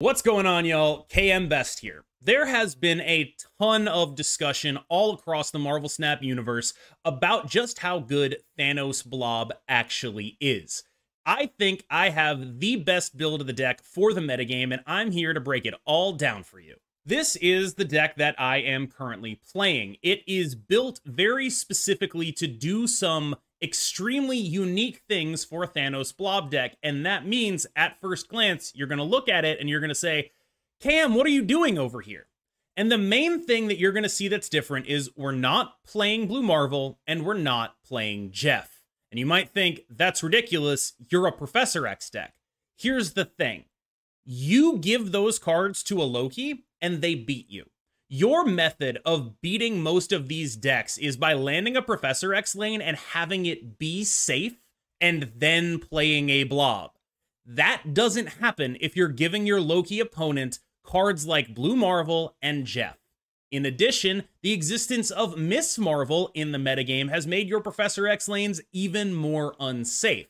What's going on, y'all? KM Best here. There has been a ton of discussion all across the Marvel Snap universe about just how good Thanos Blob actually is. I think I have the best build of the deck for the metagame, and I'm here to break it all down for you. This is the deck that I am currently playing. It is built very specifically to do some extremely unique things for a Thanos Blob deck, and that means at first glance you're going to look at it and you're going to say, Cam, what are you doing over here? And the main thing that you're going to see that's different is we're not playing Blue Marvel and we're not playing Jeff. And you might think, that's ridiculous, you're a Professor X deck. Here's the thing. You give those cards to a Loki and they beat you. Your method of beating most of these decks is by landing a Professor X lane and having it be safe and then playing a Blob. That doesn't happen if you're giving your Loki opponent cards like Blue Marvel and Jeff. In addition, the existence of Miss Marvel in the metagame has made your Professor X lanes even more unsafe.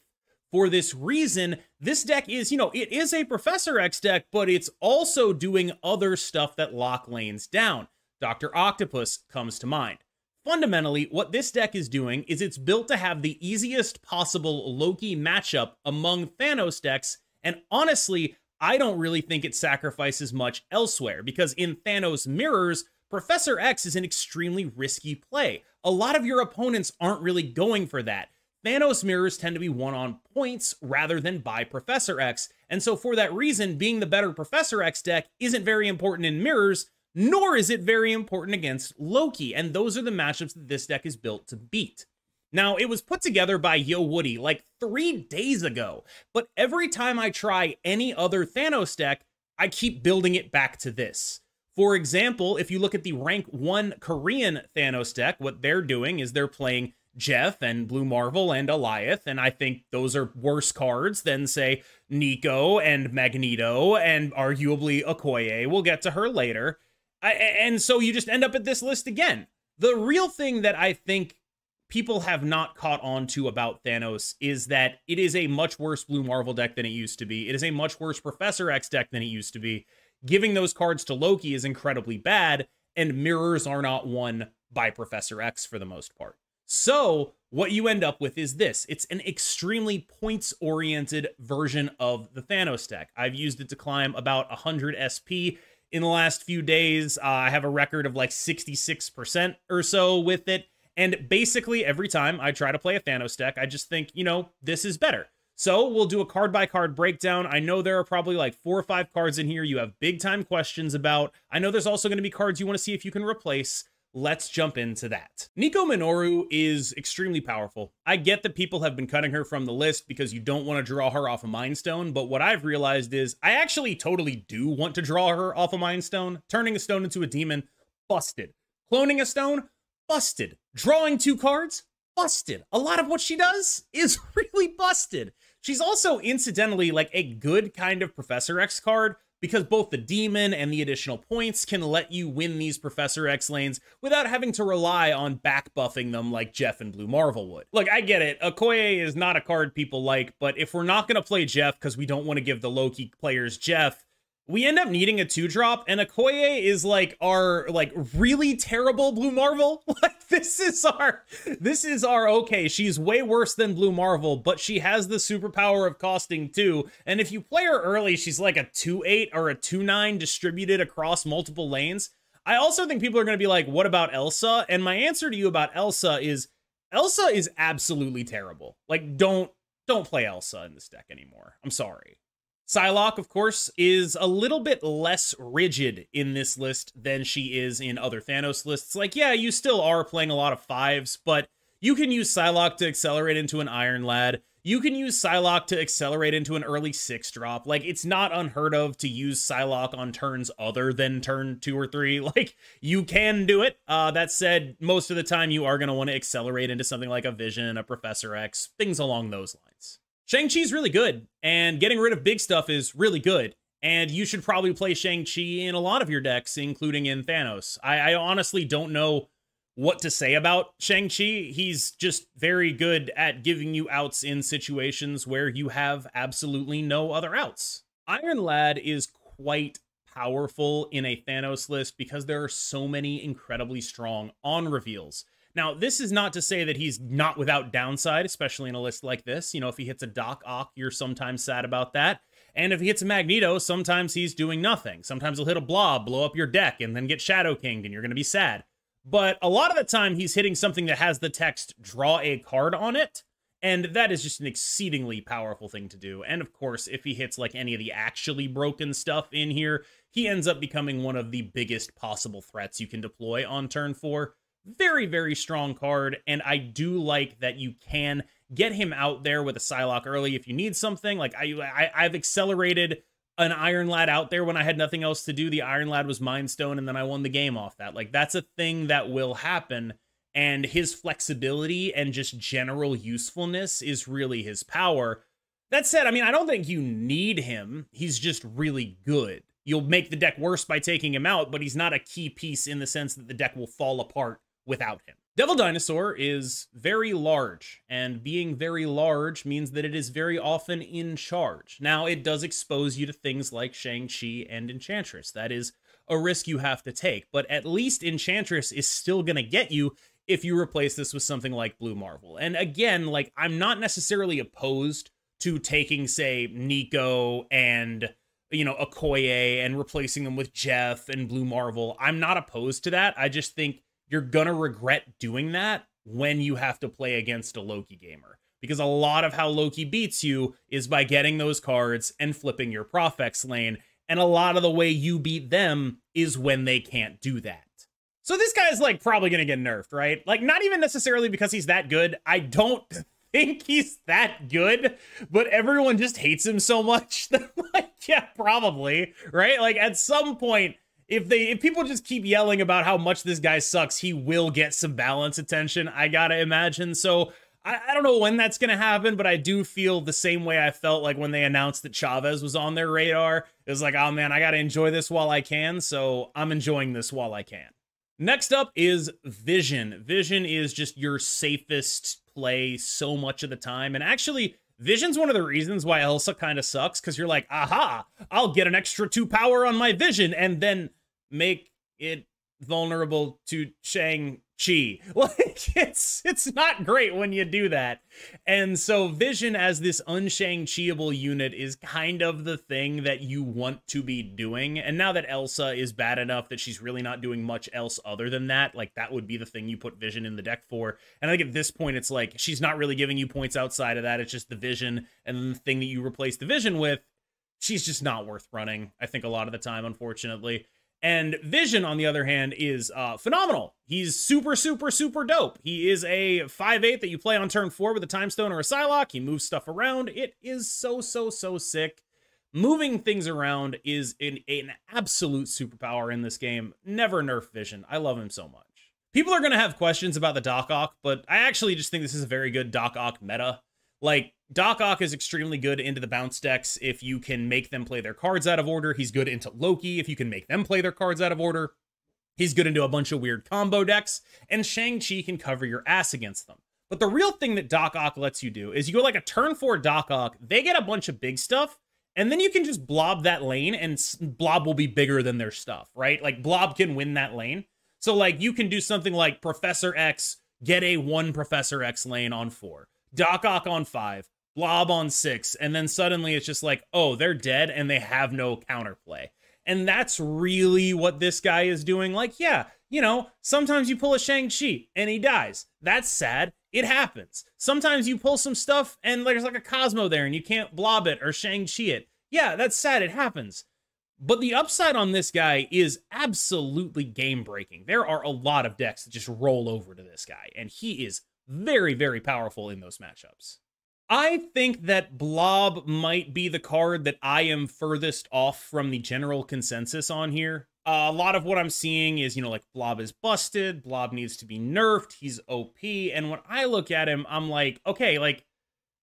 For this reason, this deck is, it is a Professor X deck, but it's also doing other stuff that lock lanes down. Dr. Octopus comes to mind. Fundamentally, what this deck is doing is it's built to have the easiest possible Loki matchup among Thanos decks, and honestly, I don't really think it sacrifices much elsewhere, because in Thanos mirrors, Professor X is an extremely risky play. A lot of your opponents aren't really going for that. Thanos mirrors tend to be won on points rather than by Professor X, and so for that reason, being the better Professor X deck isn't very important in mirrors, nor is it very important against Loki, and those are the matchups that this deck is built to beat. Now, it was put together by YoWoody like 3 days ago, but every time I try any other Thanos deck, I keep building it back to this. For example, if you look at the rank 1 Korean Thanos deck, what they're doing is they're playing Jeff and Blue Marvel and Eliath, and I think those are worse cards than, say, Nico and Magneto and arguably Okoye. We'll get to her later. And so you just end up at this list again. The real thing that I think people have not caught on to about Thanos is that it is a much worse Blue Marvel deck than it used to be. It is a much worse Professor X deck than it used to be. Giving those cards to Loki is incredibly bad, and mirrors are not won by Professor X for the most part. So what you end up with is this. It's an extremely points-oriented version of the Thanos deck. I've used it to climb about 100 SP in the last few days. I have a record of like 66% or so with it. And basically every time I try to play a Thanos deck, I just think, this is better. So we'll do a card-by-card breakdown. I know there are probably like 4 or 5 cards in here you have big-time questions about. I know there's also going to be cards you want to see if you can replace. Let's jump into that. Nico Minoru is extremely powerful. I get that people have been cutting her from the list because you don't want to draw her off a Mind Stone, but what I've realized is I actually totally do want to draw her off a Mind Stone. Turning a stone into a demon, busted. Cloning a stone, busted. Drawing 2 cards, busted. A lot of what she does is really busted. She's also incidentally like a good kind of Professor X card, because both the demon and the additional points can let you win these Professor X lanes without having to rely on back buffing them like Jeff and Blue Marvel would. Look, I get it. Okoye is not a card people like, but if we're not going to play Jeff because we don't want to give the Loki players Jeff, we end up needing a 2-drop, and Okoye is like our really terrible Blue Marvel. Like this is our okay. She's way worse than Blue Marvel, but she has the superpower of costing 2. And if you play her early, she's like a 2/8 or a 2/9 distributed across multiple lanes. I also think people are going to be like, what about Elsa? And my answer to you about Elsa is absolutely terrible. Like don't play Elsa in this deck anymore. I'm sorry. Psylocke, of course, is a little bit less rigid in this list than she is in other Thanos lists. Like, yeah, you still are playing a lot of 5s, but you can use Psylocke to accelerate into an Iron Lad. You can use Psylocke to accelerate into an early 6-drop. Like, it's not unheard of to use Psylocke on turns other than turn 2 or 3. Like, you can do it. That said, most of the time you are going to want to accelerate into something like a Vision, a Professor X, things along those lines. Shang-Chi's really good, and getting rid of big stuff is really good, and you should probably play Shang-Chi in a lot of your decks, including in Thanos. I honestly don't know what to say about Shang-Chi. He's just very good at giving you outs in situations where you have absolutely no other outs. Iron Lad is quite powerful in a Thanos list because there are so many incredibly strong on reveals. Now, this is not to say that he's not without downside, especially in a list like this. You know, if he hits a Doc Ock, you're sometimes sad about that. And if he hits a Magneto, sometimes he's doing nothing. Sometimes he'll hit a Blob, blow up your deck, and then get Shadow Kinged, and you're going to be sad. But a lot of the time, he's hitting something that has the text, draw a card on it. And that is just an exceedingly powerful thing to do. And of course, if he hits like any of the actually broken stuff in here, he ends up becoming one of the biggest possible threats you can deploy on turn 4. Very, very strong card, and I do like that you can get him out there with a Psylocke early if you need something. Like, I've accelerated an Iron Lad out there when I had nothing else to do. The Iron Lad was Mind Stone, and then I won the game off that. Like, that's a thing that will happen, and his flexibility and just general usefulness is really his power. That said, I mean, I don't think you need him. He's just really good. You'll make the deck worse by taking him out, but he's not a key piece in the sense that the deck will fall apart without him. Devil Dinosaur is very large, and being very large means that it is very often in charge. Now, it does expose you to things like Shang-Chi and Enchantress. That is a risk you have to take, but at least Enchantress is still going to get you if you replace this with something like Blue Marvel. And again, like, I'm not necessarily opposed to taking, say, Nico and, you know, Okoye and replacing them with Jeff and Blue Marvel. I'm not opposed to that. I just think you're gonna regret doing that when you have to play against a Loki gamer. Because a lot of how Loki beats you is by getting those cards and flipping your Profex lane. And a lot of the way you beat them is when they can't do that. So this guy's like probably gonna get nerfed, right? Like, not even necessarily because he's that good. I don't think he's that good, but everyone just hates him so much that, like, yeah, probably, right? Like, at some point, if people just keep yelling about how much this guy sucks, he will get some balance attention, I gotta imagine. So I don't know when that's gonna happen, but I do feel the same way I felt like when they announced that Chavez was on their radar. It was like, oh man, I gotta enjoy this while I can, so I'm enjoying this while I can. Next up is Vision. Vision is just your safest play so much of the time, and actually, Vision's one of the reasons why Elsa kind of sucks, because you're like, aha, I'll get an extra 2 power on my Vision, and then make it vulnerable to Shang-Chi. Like, it's not great when you do that. And so Vision as this un-Shang-Chi-able unit is kind of the thing that you want to be doing. And now that Elsa is bad enough that she's really not doing much else other than that, like, that would be the thing you put Vision in the deck for. And I think at this point, it's like, she's not really giving you points outside of that. It's just the Vision, and then the thing that you replace the Vision with, she's just not worth running, I think, a lot of the time, unfortunately. And Vision, on the other hand, is phenomenal. He's super, super, super dope. He is a 5/8 that you play on turn 4 with a Time Stone or a Psylocke. He moves stuff around. It is so, so, so sick. Moving things around is an absolute superpower in this game. Never nerf Vision. I love him so much. People are going to have questions about the Doc Ock, but I actually just think this is a very good Doc Ock meta. Like, Doc Ock is extremely good into the bounce decks if you can make them play their cards out of order. He's good into Loki if you can make them play their cards out of order. He's good into a bunch of weird combo decks, and Shang-Chi can cover your ass against them. But the real thing that Doc Ock lets you do is you go like a turn 4 Doc Ock, they get a bunch of big stuff, and then you can just blob that lane, and Blob will be bigger than their stuff, right? Like, Blob can win that lane. So, like, you can do something like Professor X, get a 1 Professor X lane on 4. Doc Ock on 5, Blob on 6, and then suddenly it's just like, oh, they're dead and they have no counterplay. And that's really what this guy is doing. Like, yeah, you know, sometimes you pull a Shang-Chi and he dies. That's sad. It happens. Sometimes you pull some stuff and there's like a Cosmo there and you can't Blob it or Shang-Chi it. Yeah, that's sad. It happens. But the upside on this guy is absolutely game-breaking. There are a lot of decks that just roll over to this guy, and he is very, very powerful in those matchups. I think that Blob might be the card that I am furthest off from the general consensus on here. A lot of what I'm seeing is, you know, like, Blob is busted, Blob needs to be nerfed, he's OP, and when I look at him, I'm like, okay, like,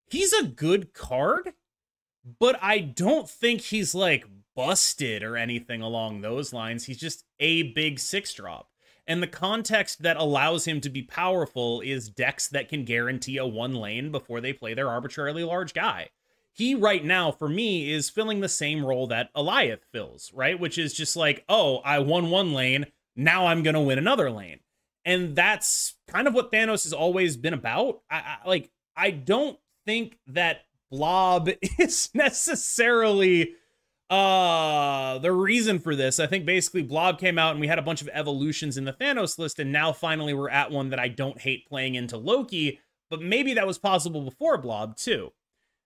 he's a good card, but I don't think he's, like, busted or anything along those lines. He's just a big 6-drop. And the context that allows him to be powerful is decks that can guarantee a 1 lane before they play their arbitrarily large guy. he right now, for me, is filling the same role that Eliath fills, right? Which is just like, oh, I won one lane, now I'm gonna win another lane. And that's kind of what Thanos has always been about. I don't think that Blob is necessarily the reason for this. I think basically Blob came out and we had a bunch of evolutions in the Thanos list, and now finally we're at one that I don't hate playing into Loki, but maybe that was possible before Blob too.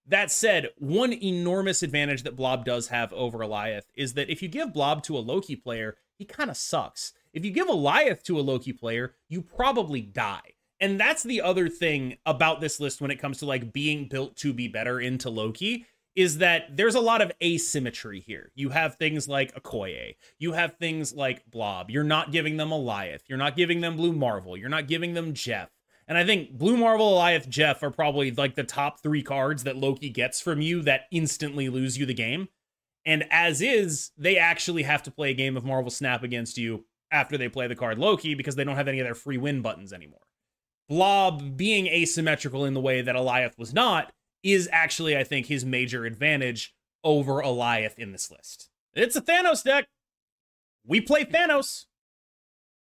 That said, one enormous advantage that Blob does have over Eliath is that if you give Blob to a Loki player, he kind of sucks. If you give Eliath to a Loki player, you probably die. And that's the other thing about this list when it comes to like being built to be better into Loki, is that there's a lot of asymmetry here. You have things like Okoye. You have things like Blob. You're not giving them Eliath. You're not giving them Blue Marvel. You're not giving them Jeff. And I think Blue Marvel, Eliath, Jeff are probably like the top 3 cards that Loki gets from you that instantly lose you the game. And as is, they actually have to play a game of Marvel Snap against you after they play the card Loki because they don't have any of their free win buttons anymore. Blob being asymmetrical in the way that Eliath was not is actually, I think, his major advantage over Eliath in this list. It's a Thanos deck. We play Thanos.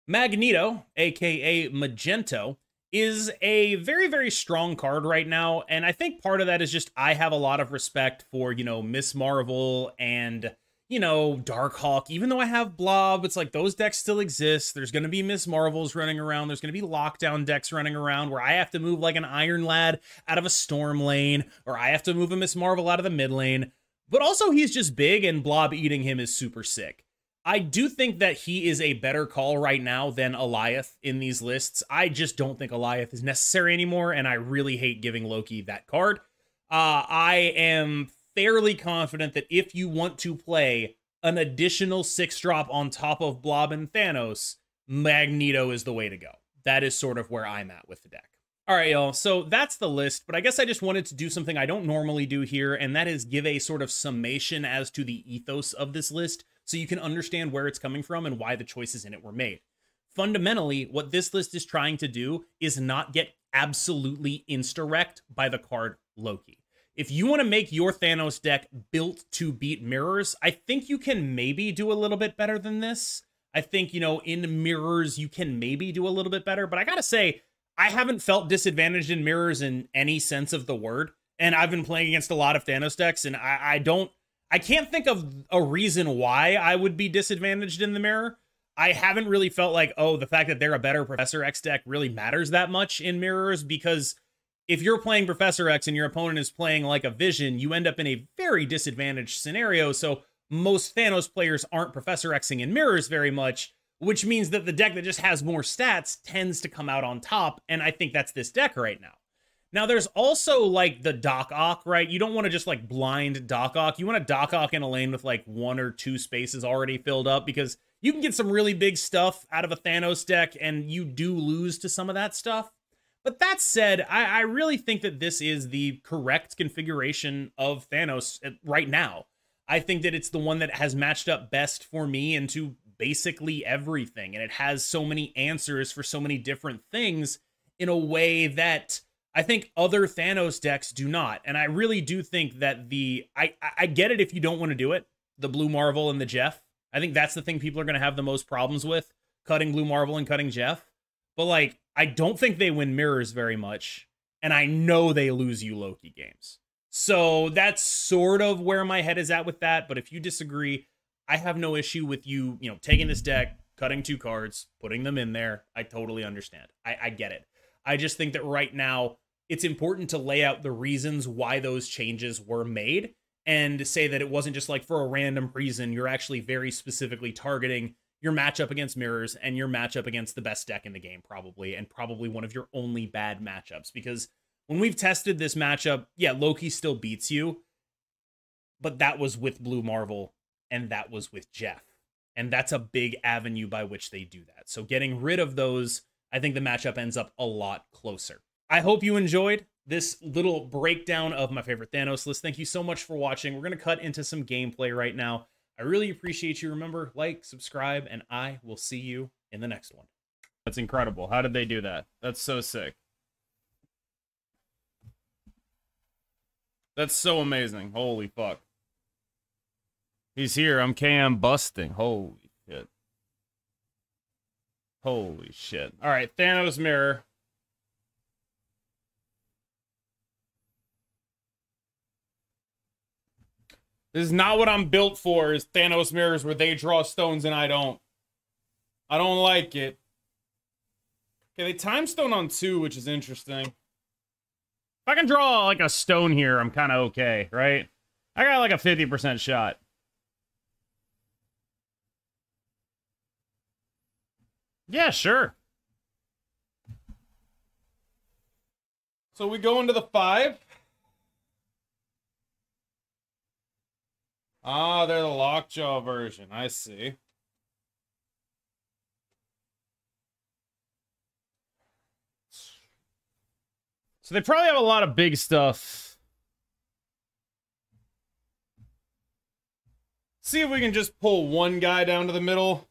Magneto, aka Magento, is a very, very strong card right now, and I think part of that is just I have a lot of respect for, you know, Miss Marvel and, you know, Darkhawk. Even though I have Blob, it's like those decks still exist. There's going to be Miss Marvels running around. There's going to be lockdown decks running around where I have to move like an Iron Lad out of a Storm lane, or I have to move a Miss Marvel out of the mid lane. But also he's just big, and Blob eating him is super sick. I do think that he is a better call right now than Eliath in these lists. I just don't think Eliath is necessary anymore, and I really hate giving Loki that card. I am fairly confident that if you want to play an additional 6-drop on top of Blob and Thanos, Magneto is the way to go. That is sort of where I'm at with the deck. All right, y'all, so that's the list, but I guess I just wanted to do something I don't normally do here, and that is give a sort of summation as to the ethos of this list, so you can understand where it's coming from and why the choices in it were made. Fundamentally, what this list is trying to do is not get absolutely insta-wrecked by the card Loki. If you want to make your Thanos deck built to beat mirrors, I think you can maybe do a little bit better than this. I think, you know, in mirrors, you can maybe do a little bit better, but I gotta say, I haven't felt disadvantaged in mirrors in any sense of the word, and I've been playing against a lot of Thanos decks, and I can't think of a reason why I would be disadvantaged in the mirror. I haven't really felt like, oh, the fact that they're a better Professor X deck really matters that much in mirrors, because if you're playing Professor X and your opponent is playing like a Vision, you end up in a very disadvantaged scenario, so most Thanos players aren't Professor Xing in mirrors very much, which means that the deck that just has more stats tends to come out on top, and I think that's this deck right now. Now, there's also, like, the Doc Ock, right? You don't want to just, like, blind Doc Ock. You want to Doc Ock in a lane with, like, 1 or 2 spaces already filled up, because you can get some really big stuff out of a Thanos deck, and you do lose to some of that stuff. But that said, I really think that this is the correct configuration of Thanos right now. I think that it's the one that has matched up best for me into basically everything, and it has so many answers for so many different things in a way that I think other Thanos decks do not. And I really do think that I get it if you don't want to do it, the Blue Marvel and the Jeff. I think that's the thing people are going to have the most problems with, cutting Blue Marvel and cutting Jeff. But, like, I don't think they win mirrors very much, and I know they lose you Loki games. So that's sort of where my head is at with that, but if you disagree, I have no issue with you, you know, taking this deck, cutting 2 cards, putting them in there. I totally understand. I get it. I just think that right now, it's important to lay out the reasons why those changes were made and say that it wasn't just like for a random reason. You're actually very specifically targeting your matchup against mirrors and your matchup against the best deck in the game, probably, and probably one of your only bad matchups. Because when we've tested this matchup, yeah, Loki still beats you, but that was with Blue Marvel and that was with Jeff. And that's a big avenue by which they do that. So getting rid of those, I think the matchup ends up a lot closer. I hope you enjoyed this little breakdown of my favorite Thanos list. Thank you so much for watching. We're going to cut into some gameplay right now. I really appreciate you. Remember, like, subscribe, and I will see you in the next one. That's incredible. How did they do that? That's so sick. That's so amazing. Holy fuck. He's here. I'm KM busting. Holy shit. Holy shit. All right, Thanos mirror. This is not what I'm built for, is Thanos mirrors where they draw stones and I don't. I don't like it. Okay, they time stone on 2, which is interesting. If I can draw like a stone here, I'm kind of okay, right? I got like a 50% shot. Yeah, sure. So we go into the 5. Ah, they're the lockjaw version. I see. So they probably have a lot of big stuff. See if we can just pull one guy down to the middle.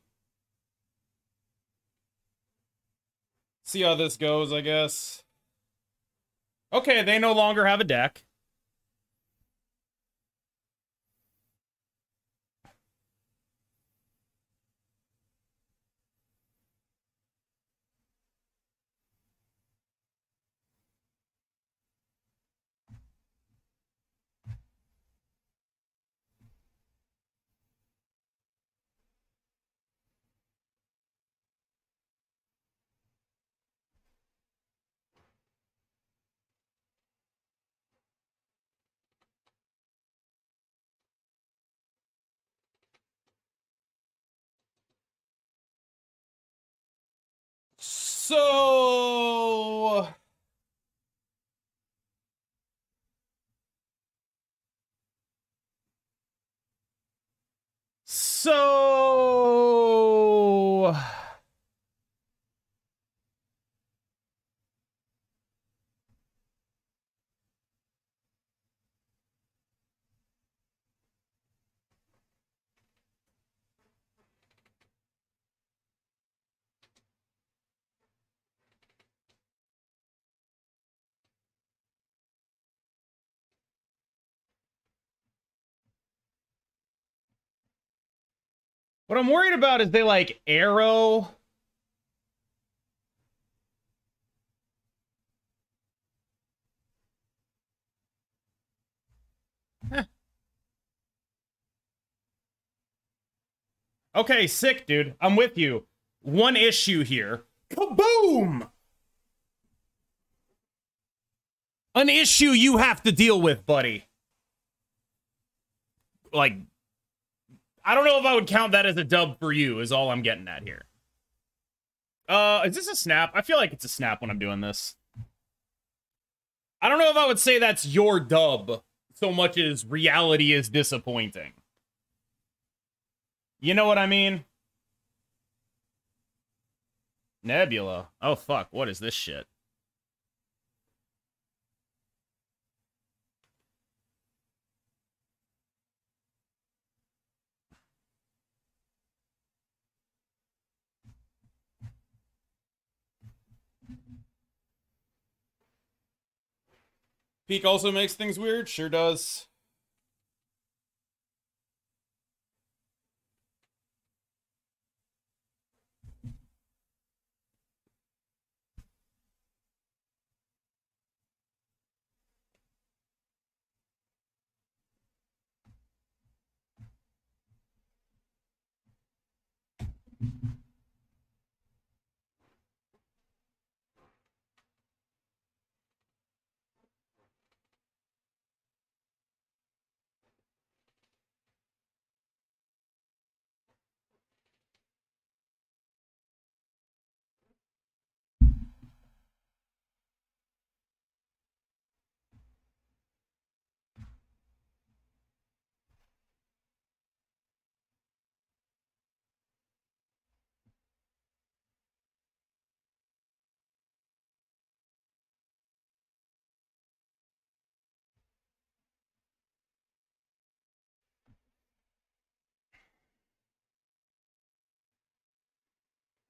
See how this goes, I guess. Okay, they no longer have a deck. So... What I'm worried about is they, like, arrow. Okay, sick, dude. I'm with you. One issue here. Kaboom! An issue you have to deal with, buddy. Like, I don't know if I would count that as a dub for you, is all I'm getting at here. Is this a snap? I feel like it's a snap when I'm doing this. I don't know if I would say that's your dub so much as reality is disappointing. You know what I mean? Nebula. Oh, fuck. What is this shit? Peak also makes things weird? Sure does.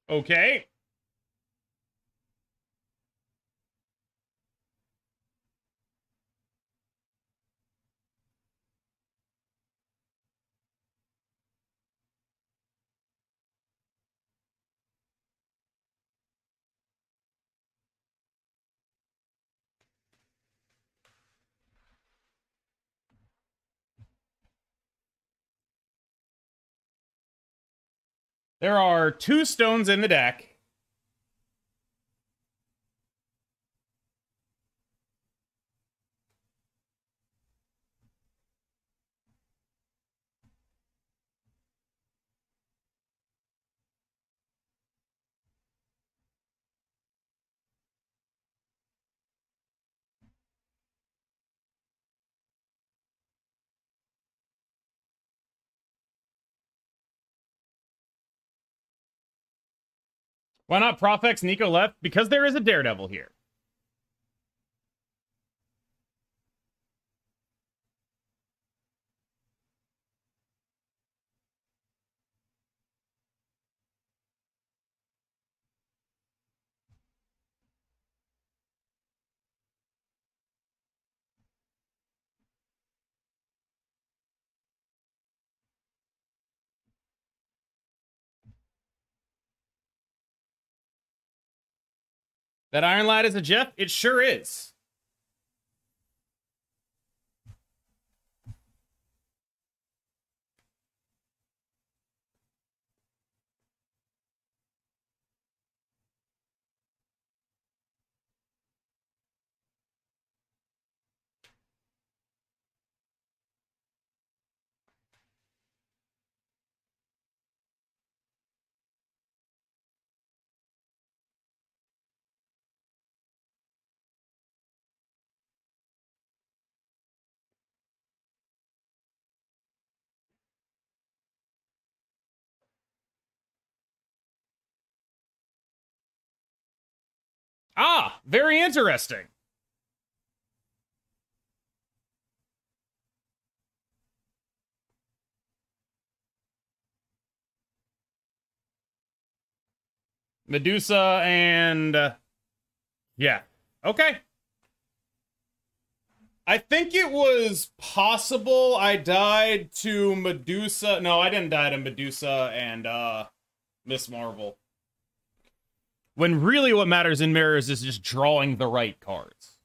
Okay. There are 2 stones in the deck. Why not Profex Nico left? Because there is a Daredevil here. That Iron Lad is a Jeff? It sure is. Ah, very interesting. Medusa and... yeah. Okay. I think it was possible I died to Medusa. No, I didn't die to Medusa and Miss Marvel. When really what matters in mirrors is just drawing the right cards.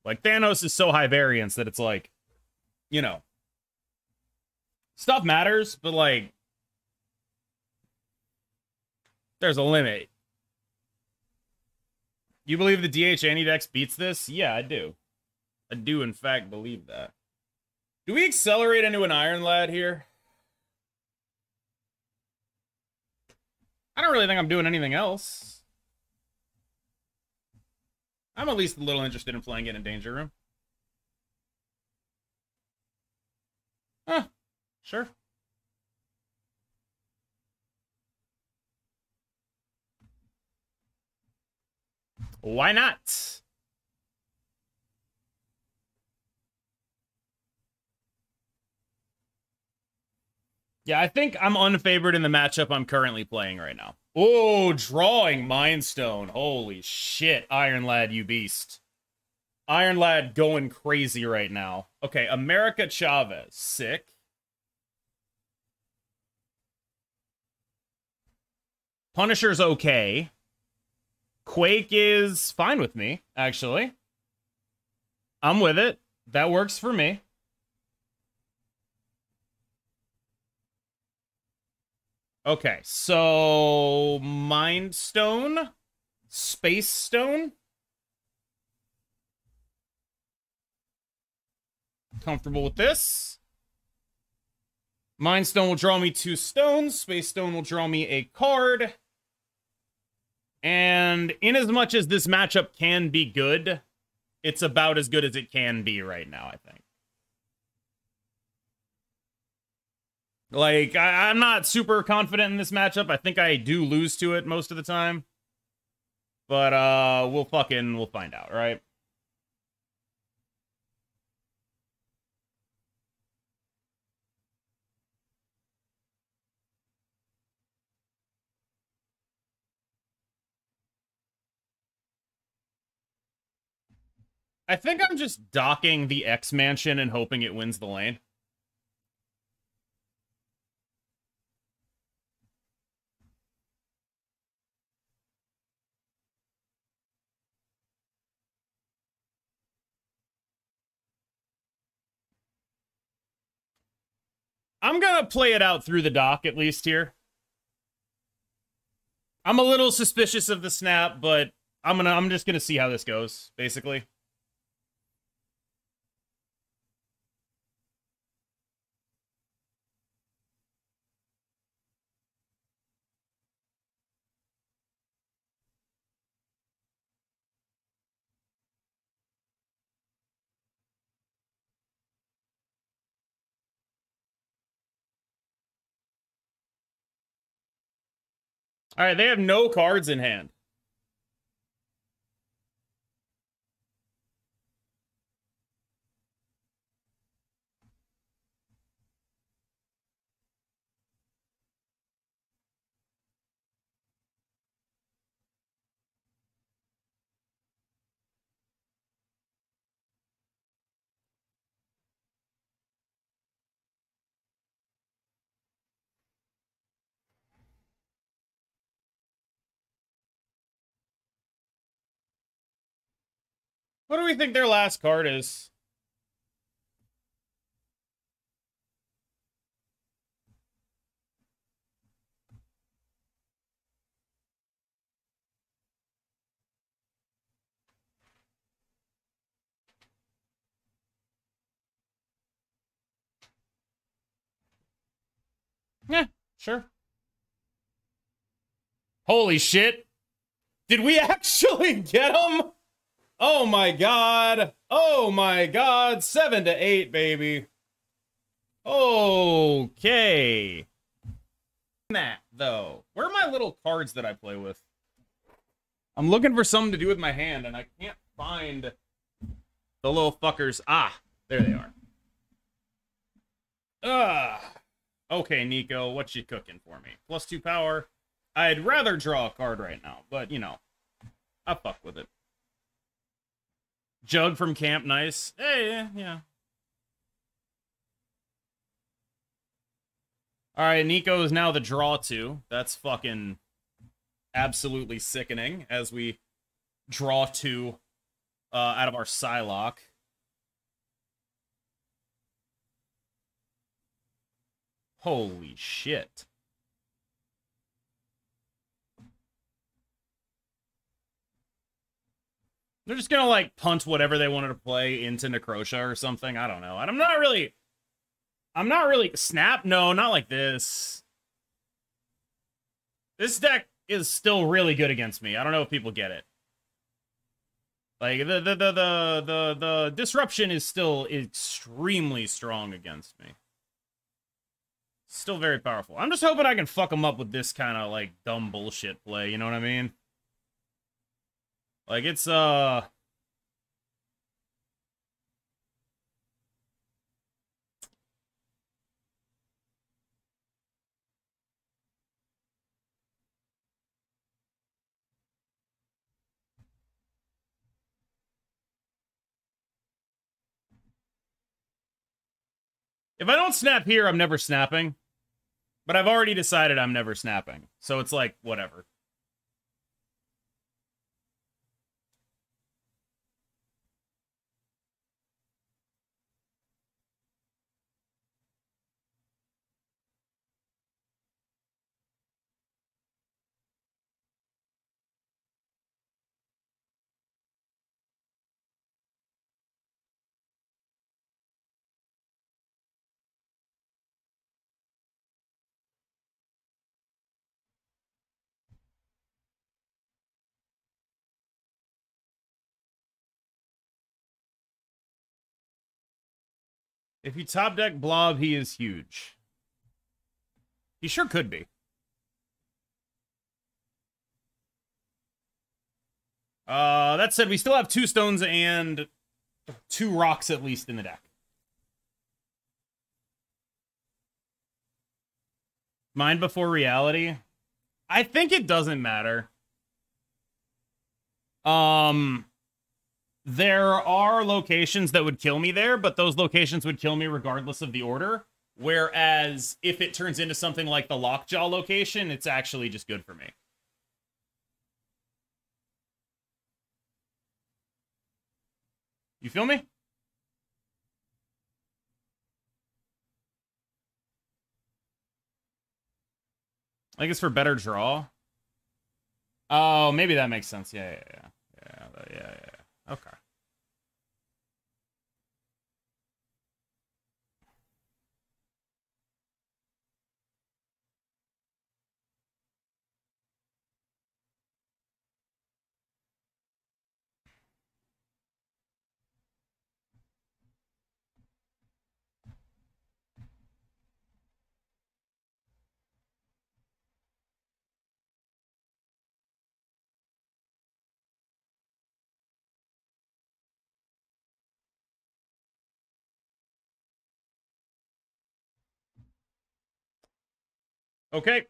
Like, Thanos is so high variance that it's like, you know, stuff matters, but like, there's a limit. You believe the DH Anti-Dex beats this? Yeah, I do. I do, in fact, believe that. Do we accelerate into an Iron Lad here? I don't really think I'm doing anything else. I'm at least a little interested in playing it in Danger Room. Huh. Sure. Why not? Yeah, I think I'm unfavored in the matchup I'm currently playing right now. Oh, drawing Mind Stone. Holy shit, Iron Lad, you beast. Iron Lad going crazy right now. Okay, America Chavez. Sick. Punisher's okay. Quake is fine with me, actually. I'm with it. That works for me. Okay, so Mind Stone, Space Stone. Comfortable with this. Mind Stone will draw me 2 stones. Space Stone will draw me a card. And in as much as this matchup can be good, it's about as good as it can be right now, I think. Like, I'm not super confident in this matchup. I think I do lose to it most of the time. But, we'll find out, right? I think I'm just docking the X Mansion and hoping it wins the lane. I'm gonna play it out through the dock, at least here. I'm a little suspicious of the snap, but I'm just gonna see how this goes, basically. All right, they have no cards in hand. What do we think their last card is? Yeah, sure. Holy shit. Did we actually get them? Oh my god. Oh my god. 7 to 8, baby. Okay. That, though. Where are my little cards that I play with? I'm looking for something to do with my hand, and I can't find the little fuckers. Ah, there they are. Okay, Nico, what you cooking for me? +2 power. I'd rather draw a card right now, but, you know, I fuck with it. Jug from camp, nice. Hey, yeah. All right, Nico is now the draw 2. That's fucking absolutely sickening as we draw 2 out of our Psylocke. Holy shit. They're just gonna, like, punt whatever they wanted to play into Necrosha or something. I don't know. And I'm not really... Snap? No, not like this. This deck is still really good against me. I don't know if people get it. Like, the disruption is still extremely strong against me. Still very powerful. I'm just hoping I can fuck them up with this kind of, like, dumb bullshit play. You know what I mean? Like, it's, if I don't snap here, I'm never snapping. But I've already decided I'm never snapping. So it's like, whatever. If you top deck Blob, he is huge. He sure could be. That said, we still have 2 stones and 2 rocks at least in the deck. Mind before reality? I think it doesn't matter. There are locations that would kill me there, but those locations would kill me regardless of the order. Whereas if it turns into something like the Lockjaw location, it's actually just good for me. You feel me? I think it's for better draw. Oh, maybe that makes sense. Yeah, yeah, yeah. Yeah. Okay. Okay.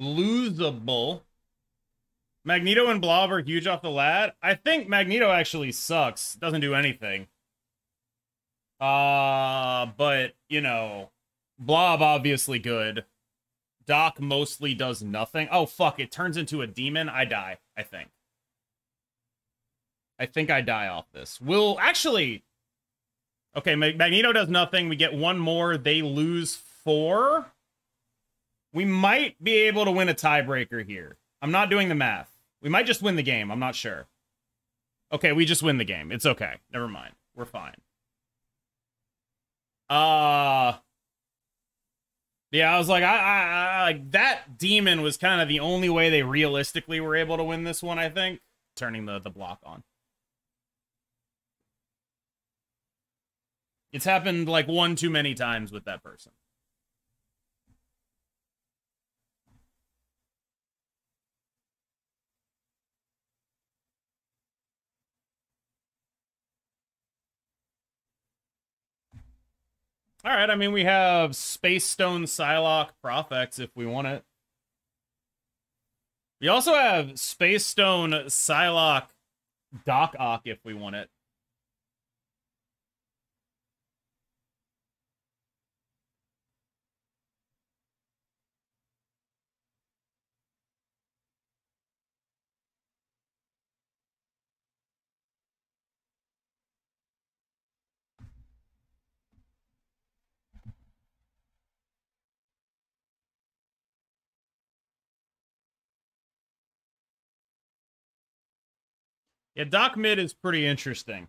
Losable. Magneto and Blob are huge off the lat. I think Magneto actually sucks. Doesn't do anything. But, you know, Blob obviously good. Doc mostly does nothing. Oh, fuck. It turns into a demon. I die, I think. I think I die off this. Will actually... Okay, Magneto does nothing. We get one more. They lose 4. We might be able to win a tiebreaker here. I'm not doing the math. We might just win the game. I'm not sure. Okay, we just win the game. It's okay. Never mind. We're fine. Yeah, I was like, like that demon was kind of the only way they realistically were able to win this one, I think. Turning the block on. It's happened like one too many times with that person. All right, I mean, we have Space Stone, Psylocke, Prophex if we want it. We also have Space Stone, Psylocke, Doc Ock if we want it. Yeah, Doc Mid is pretty interesting.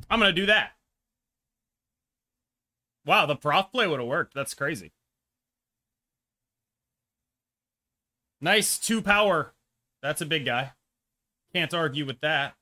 I'm going to do that. Wow, the prof play would have worked. That's crazy. Nice 2 power. That's a big guy. Can't argue with that.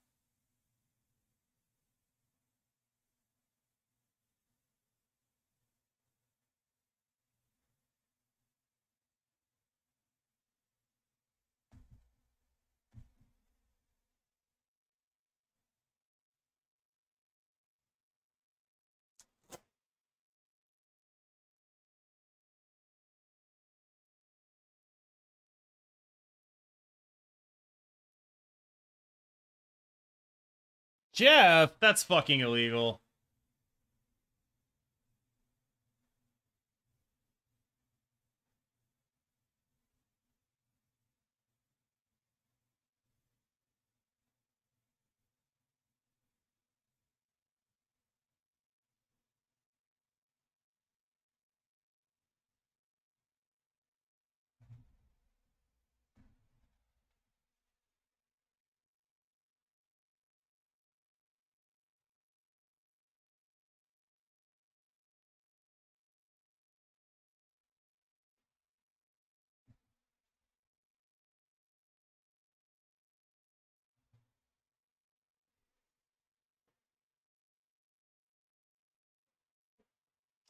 Jeff, that's fucking illegal.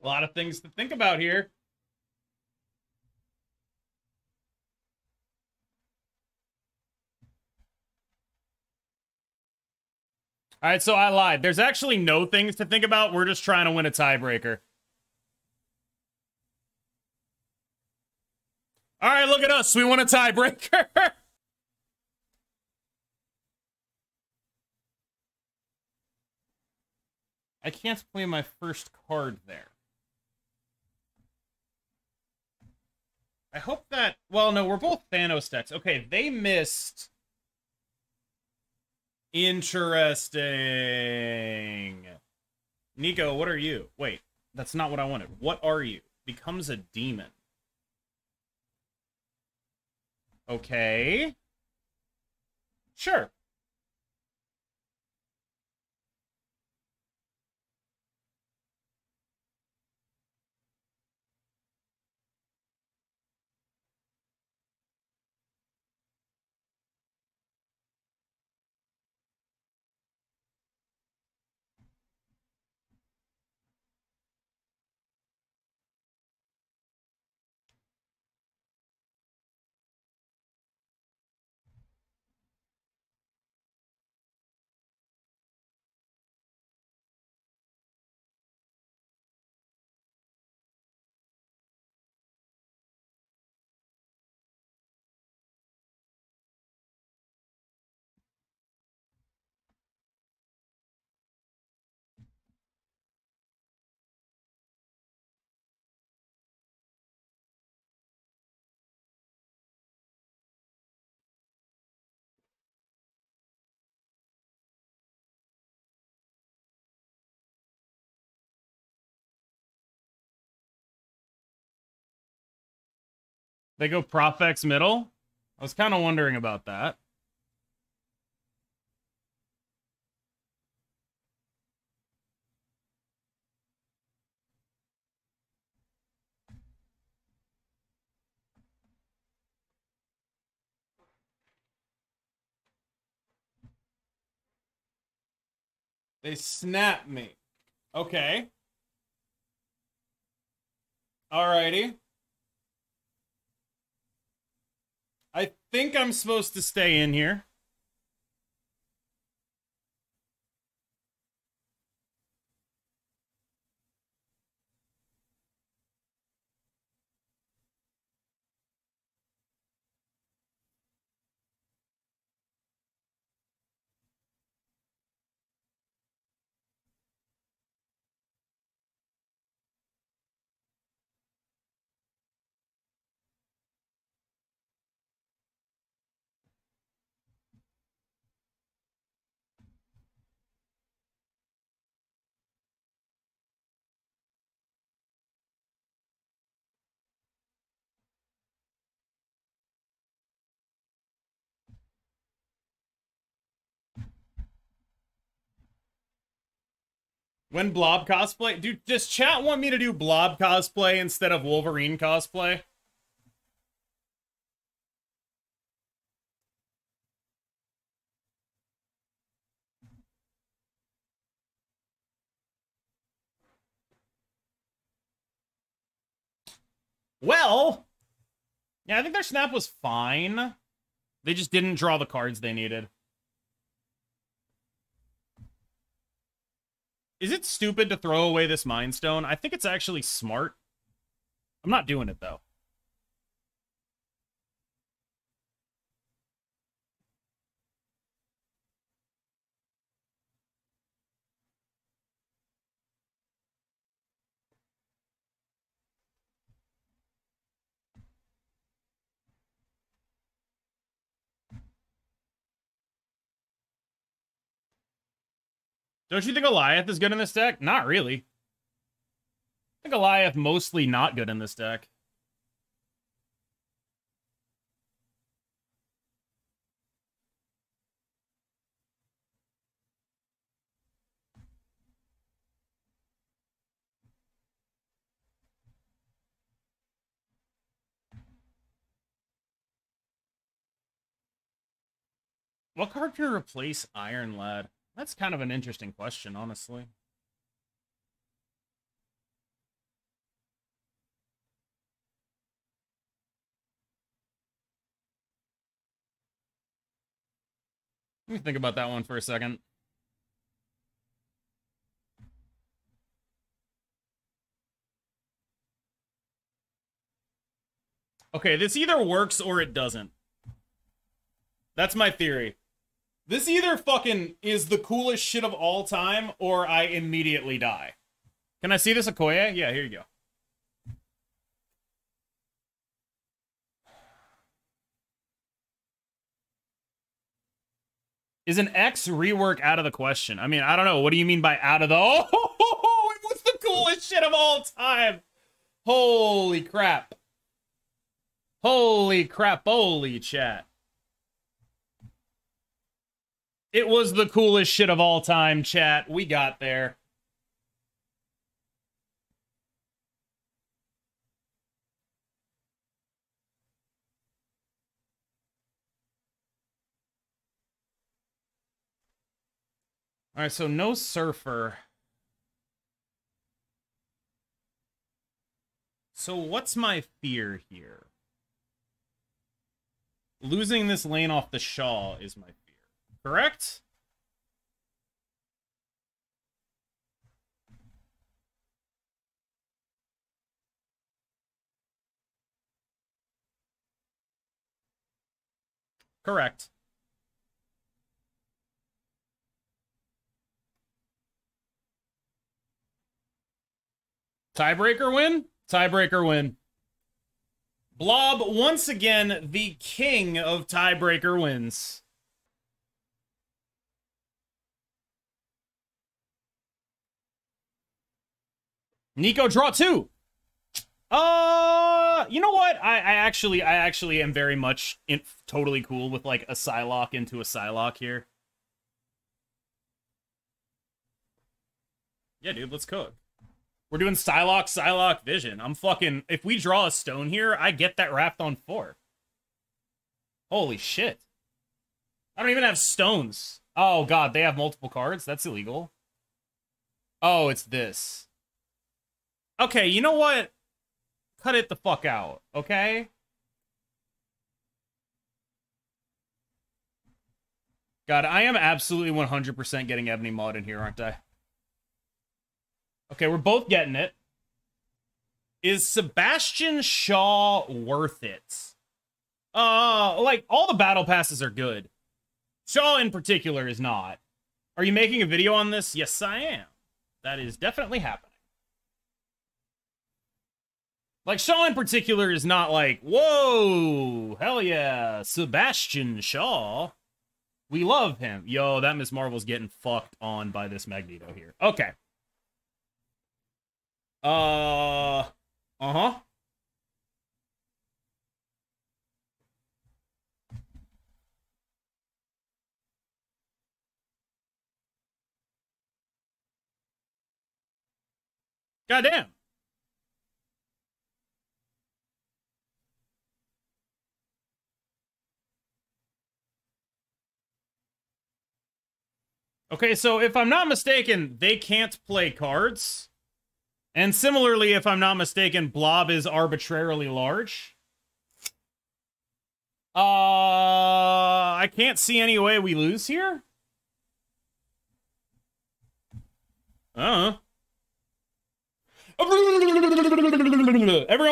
A lot of things to think about here. All right, so I lied. There's actually no things to think about. We're just trying to win a tiebreaker. All right, look at us. We won a tiebreaker. I can't play my first card there. I hope that... Well, no, we're both Thanos decks. Okay, they missed... Interesting. Nico, what are you? Wait, that's not what I wanted. What are you? Becomes a demon. Okay. Sure. They go Profex middle? I was kind of wondering about that. They snap me. Okay. Alrighty. I think I'm supposed to stay in here. When Blob cosplay? Dude, does chat want me to do Blob cosplay instead of Wolverine cosplay? Well, yeah, I think their snap was fine. They just didn't draw the cards they needed. Is it stupid to throw away this Mind Stone? I think it's actually smart. I'm not doing it, though. Don't you think Goliath is good in this deck? Not really. I think Goliath mostly not good in this deck. What card can replace Iron Lad? That's kind of an interesting question, honestly. Let me think about that one for a second. Okay, this either works or it doesn't. That's my theory. This either fucking is the coolest shit of all time, or I immediately die. Can I see this Okoye? Yeah, here you go. Is an X rework out of the question? I mean, I don't know. What do you mean by out of the... Oh, it was the coolest shit of all time. Holy crap. Holy crap. Holy chat. It was the coolest shit of all time, chat. We got there. All right, so no surfer. So what's my fear here? Losing this lane off the Shaw is my fear. Correct? Correct. Tiebreaker win? Tiebreaker win. Blob, once again, the king of tiebreaker wins. Nico, draw 2. You know what? I actually am very much totally cool with like a Psylocke into a Psylocke here. Yeah, dude, let's cook. We're doing Psylocke, Vision. I'm fucking... If we draw a stone here, I get that Raft on 4. Holy shit. I don't even have stones. Oh, God, they have multiple cards? That's illegal. Oh, it's this. Okay, you know what? Cut it the fuck out, okay? God, I am absolutely 100% getting Ebony Maud in here, aren't I? Okay, we're both getting it. Is Sebastian Shaw worth it? Like, all the battle passes are good. Shaw in particular is not. Are you making a video on this? Yes, I am. That is definitely happening. Like, Shaw in particular is not like, whoa, hell yeah, Sebastian Shaw. We love him. Yo, that Miss Marvel's getting fucked on by this Magneto here. Okay. Uh-huh. Goddamn. Okay, so if I'm not mistaken, they can't play cards. And similarly, if I'm not mistaken, Blob is arbitrarily large. I can't see any way we lose here. Everyone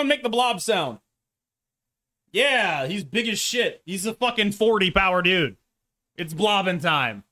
make the Blob sound. Yeah, he's big as shit. He's a fucking 40 power dude. It's blobbing time.